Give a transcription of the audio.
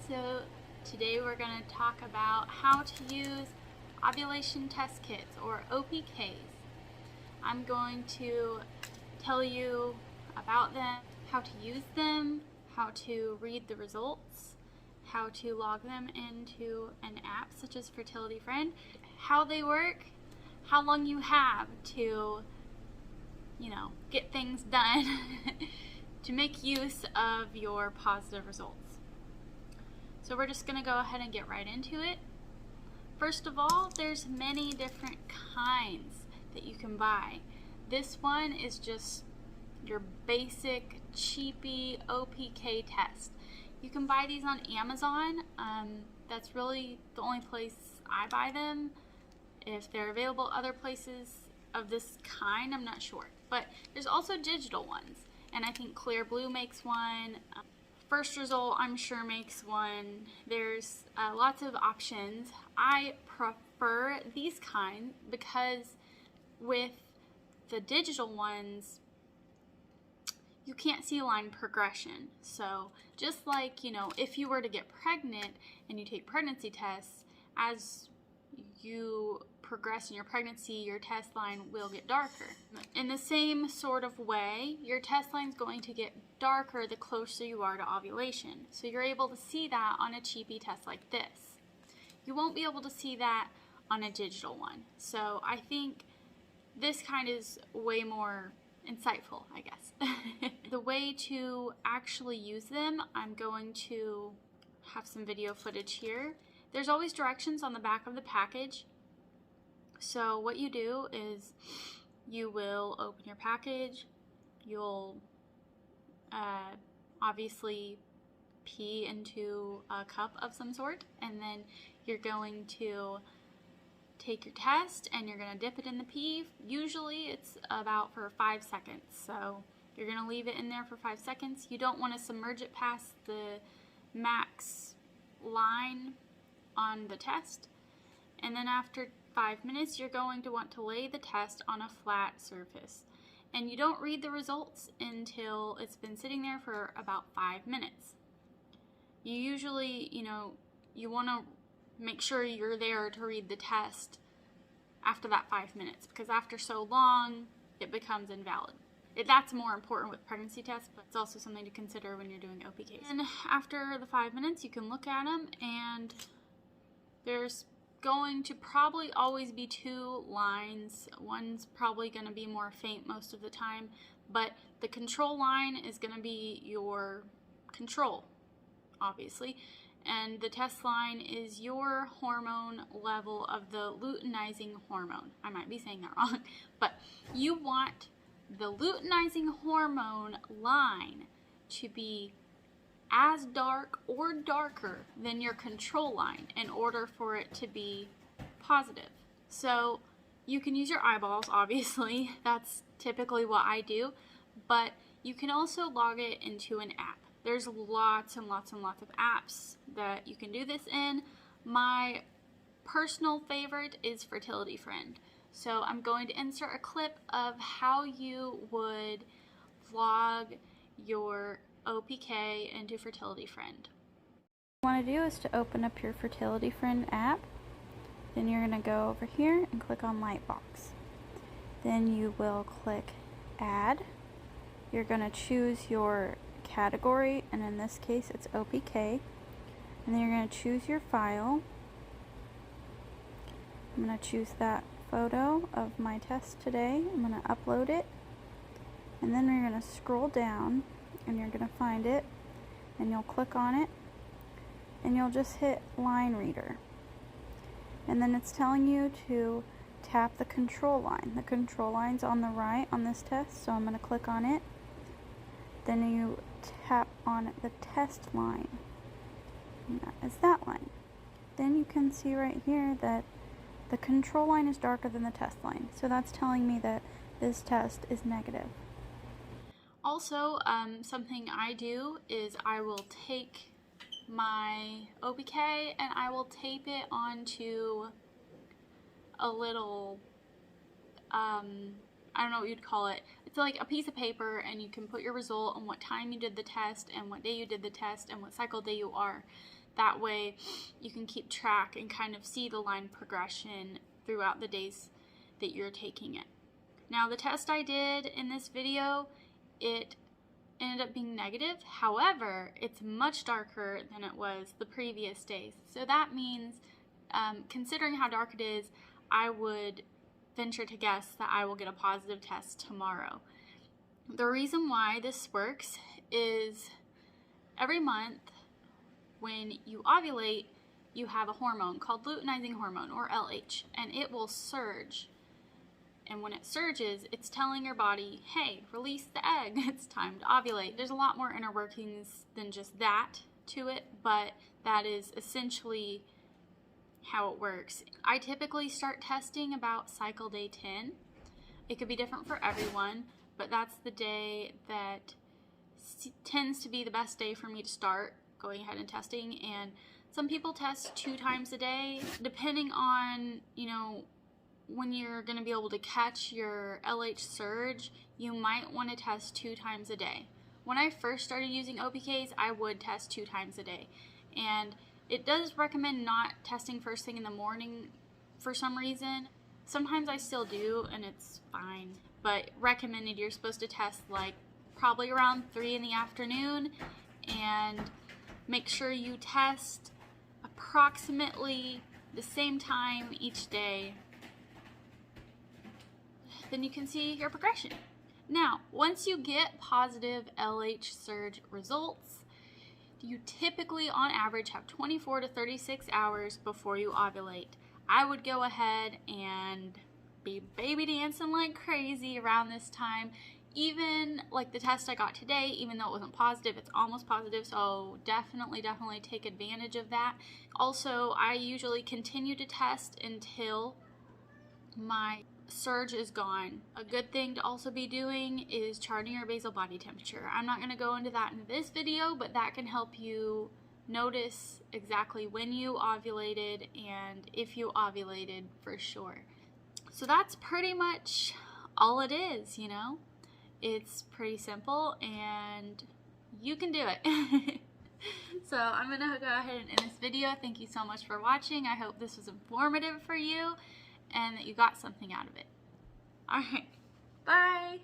So today we're going to talk about how to use ovulation test kits or OPKs. I'm going to tell you about them, how to use them, how to read the results, how to log them into an app such as Fertility Friend, how they work, how long you have to, get things done to make use of your positive results. So we're just going to go ahead and get right into it. First of all, there's many different kinds that you can buy. This one is just your basic cheapy OPK test. You can buy these on Amazon. That's really the only place I buy them. If they're available other places of this kind, I'm not sure. But there's also digital ones, and I think Clear Blue makes one. First Result, I'm sure, makes one. There's lots of options. I prefer these kind because with the digital ones, you can't see line progression. So just like, if you were to get pregnant and you take pregnancy tests, as you progress in your pregnancy, your test line will get darker. In the same sort of way, your test line is going to get darker the closer you are to ovulation. So you're able to see that on a cheapy test like this. You won't be able to see that on a digital one. So I think this kind is way more insightful, I guess. The way to actually use them, I'm going to have some video footage here. There's always directions on the back of the package. So what you do is you will open your package, you'll obviously pee into a cup of some sort, and then you're going to take your test and you're going to dip it in the pee. Usually it's about for 5 seconds, so you're going to leave it in there for 5 seconds. You don't want to submerge it past the max line on the test, and then after 5 minutes you're going to want to lay the test on a flat surface, and you don't read the results until it's been sitting there for about 5 minutes. You usually, you want to make sure you're there to read the test after that 5 minutes, because after so long it becomes invalid. That's more important with pregnancy tests, but it's also something to consider when you're doing OPKs. And after the 5 minutes you can look at them, and there's going to probably always be 2 lines. One's probably going to be more faint most of the time, but the control line is going to be your control, obviously, and the test line is your hormone level of the luteinizing hormone. I might be saying that wrong, but you want the luteinizing hormone line to be as dark or darker than your control line in order for it to be positive. So you can use your eyeballs, obviously. That's typically what I do, but you can also log it into an app. There's lots and lots and lots of apps that you can do this in. My personal favorite is Fertility Friend. So I'm going to insert a clip of how you would vlog your OPK into Fertility Friend. What you want to do is to open up your Fertility Friend app. Then you're going to go over here and click on Lightbox. Then you will click Add. You're going to choose your category, and in this case it's OPK. And then you're going to choose your file. I'm going to choose that photo of my test today. I'm going to upload it. And then you're going to scroll down and you're going to find it, and you'll click on it, and you'll just hit line reader, and then it's telling you to tap the control line. The control line's on the right on this test, so I'm going to click on it. Then you tap on the test line, and that is that line. Then you can see right here that the control line is darker than the test line, so that's telling me that this test is negative. Also, something I do is I will take my OPK and I will tape it onto a little, I don't know what you'd call it. It's like a piece of paper, and you can put your result and what time you did the test and what day you did the test and what cycle day you are. That way you can keep track and kind of see the line progression throughout the days that you're taking it. Now, the test I did in this video, it ended up being negative. However, it's much darker than it was the previous days. So that means, considering how dark it is, I would venture to guess that I will get a positive test tomorrow. The reason why this works is every month when you ovulate, you have a hormone called luteinizing hormone, or LH, and it will surge. And when it surges, it's telling your body, hey, release the egg, it's time to ovulate. There's a lot more inner workings than just that to it, but that is essentially how it works. I typically start testing about cycle day 10. It could be different for everyone, but that's the day that tends to be the best day for me to start going ahead and testing. And some people test 2 times a day, depending on, when you're going to be able to catch your LH surge. You might want to test 2 times a day. When I first started using OPKs, I would test 2 times a day. And it does recommend not testing first thing in the morning for some reason. Sometimes I still do, and it's fine. But recommended, you're supposed to test like probably around 3 in the afternoon, and make sure you test approximately the same time each day. Then you can see your progression. Now, once you get positive LH surge results, you typically on average have 24 to 36 hours before you ovulate. I would go ahead and be baby dancing like crazy around this time. Even like the test I got today, even though it wasn't positive, it's almost positive, so definitely take advantage of that. Also, I usually continue to test until my surge is gone. A good thing to also be doing is charting your basal body temperature. I'm not going to go into that in this video, but that can help you notice exactly when you ovulated and if you ovulated for sure. So that's pretty much all it is, It's pretty simple and you can do it. So I'm going to go ahead and end this video. Thank you so much for watching. I hope this was informative for you and that you got something out of it. Alright, bye!